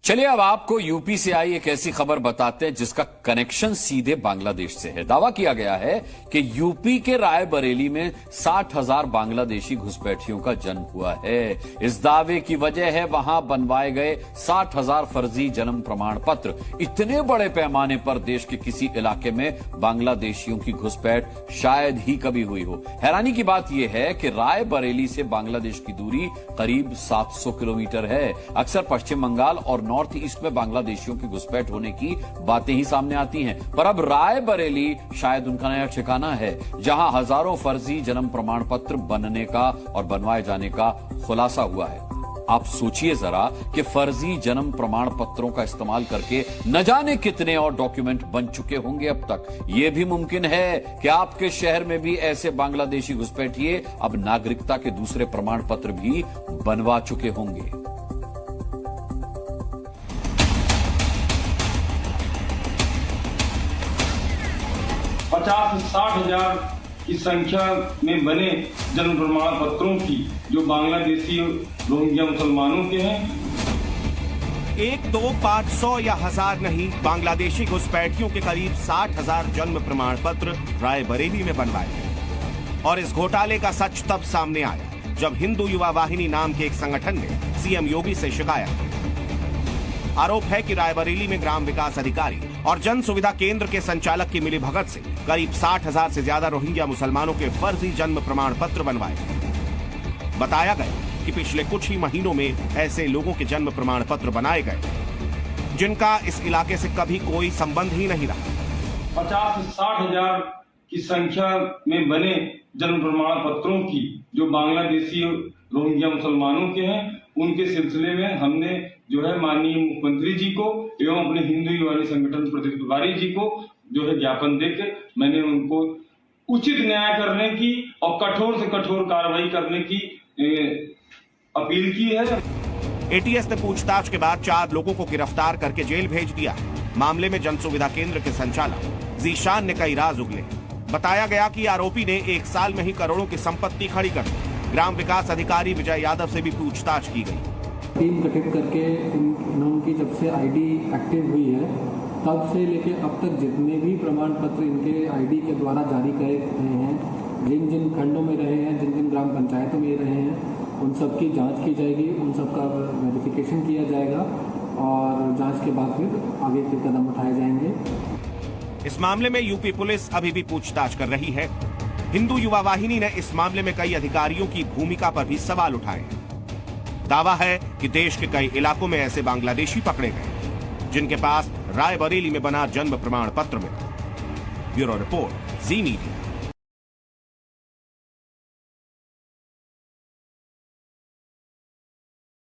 चलिए अब आपको यूपी से आई एक ऐसी खबर बताते हैं जिसका कनेक्शन सीधे बांग्लादेश से है। दावा किया गया है कि यूपी के रायबरेली में 60,000 बांग्लादेशी घुसपैठियों का जन्म हुआ है। इस दावे की वजह है वहां बनवाए गए 60,000 फर्जी जन्म प्रमाण पत्र। इतने बड़े पैमाने पर देश के किसी इलाके में बांग्लादेशियों की घुसपैठ शायद ही कभी हुई हो। हैरानी की बात यह है कि रायबरेली से बांग्लादेश की दूरी करीब 700 किलोमीटर है। अक्सर पश्चिम बंगाल और नॉर्थ ईस्ट में बांग्लादेशियों की घुसपैठ होने की बातें ही सामने आती हैं, पर अब रायबरेली शायद उनका नया ठिकाना है जहां हजारों फर्जी जन्म प्रमाण पत्र बनने का और बनवाए जाने का खुलासा हुआ है। आप सोचिए जरा कि फर्जी जन्म प्रमाण पत्रों का इस्तेमाल करके न जाने कितने और डॉक्यूमेंट बन चुके होंगे अब तक। यह भी मुमकिन है कि आपके शहर में भी ऐसे बांग्लादेशी घुसपैठिए अब नागरिकता के दूसरे प्रमाण पत्र भी बनवा चुके होंगे। 50-60 हजार की संख्या में बने जन्म प्रमाण पत्रों की जो बांग्लादेशी रोहिंग्या मुसलमानों के हैं। 1, 2, 500 या 1000 नहीं, बांग्लादेशी घुसपैठियों के करीब 60,000 जन्म प्रमाण पत्र रायबरेली में बनवाए गए। और इस घोटाले का सच तब सामने आया जब हिंदू युवा वाहिनी नाम के एक संगठन ने सीएम योगी से शिकायत की। आरोप है कि रायबरेली में ग्राम विकास अधिकारी और जन सुविधा केंद्र के संचालक की मिलीभगत से करीब 60,000 से ज्यादा रोहिंग्या मुसलमानों के फर्जी जन्म प्रमाण पत्र बनवाए गए। बताया गया कि पिछले कुछ ही महीनों में ऐसे लोगों के जन्म प्रमाण पत्र बनाए गए जिनका इस इलाके से कभी कोई संबंध ही नहीं रहा। 50-60 हजार की संख्या में बने जन्म प्रमाण पत्रों की जो बांग्लादेशी रोहिंग्या मुसलमानों के हैं, उनके सिलसिले में हमने जो है माननीय मुख्यमंत्री जी को एवं अपने हिंदू युवा संगठन प्रदेश प्रभारी जी को जो है ज्ञापन देकर मैंने उनको उचित न्याय करने की और कठोर से कठोर कार्रवाई करने की अपील की है। एटीएस ने पूछताछ के बाद 4 लोगों को गिरफ्तार करके जेल भेज दिया। मामले में जन सुविधा केंद्र के संचालक जीशान ने कई राज उगले। बताया गया कि आरोपी ने 1 साल में ही करोड़ों की संपत्ति खड़ी कर दी। ग्राम विकास अधिकारी विजय यादव से भी पूछताछ की गई। टीम गठित करके इनकी जब से आईडी एक्टिव हुई है तब से लेके अब तक जितने भी प्रमाण पत्र इनके आईडी के द्वारा जारी करे गए हैं, जिन जिन खंडों में रहे हैं, जिन जिन ग्राम पंचायतों में रहे हैं, उन सब की जांच की जाएगी, उन सब का वेरिफिकेशन किया जाएगा और जांच के बाद फिर आगे के कदम उठाए जाएंगे। इस मामले में यूपी पुलिस अभी भी पूछताछ कर रही है। हिंदू युवा वाहिनी ने इस मामले में कई अधिकारियों की भूमिका पर भी सवाल उठाए हैं। दावा है कि देश के कई इलाकों में ऐसे बांग्लादेशी पकड़े गए जिनके पास रायबरेली में बना जन्म प्रमाण पत्र मिला। ब्यूरो रिपोर्ट, जी मीडिया।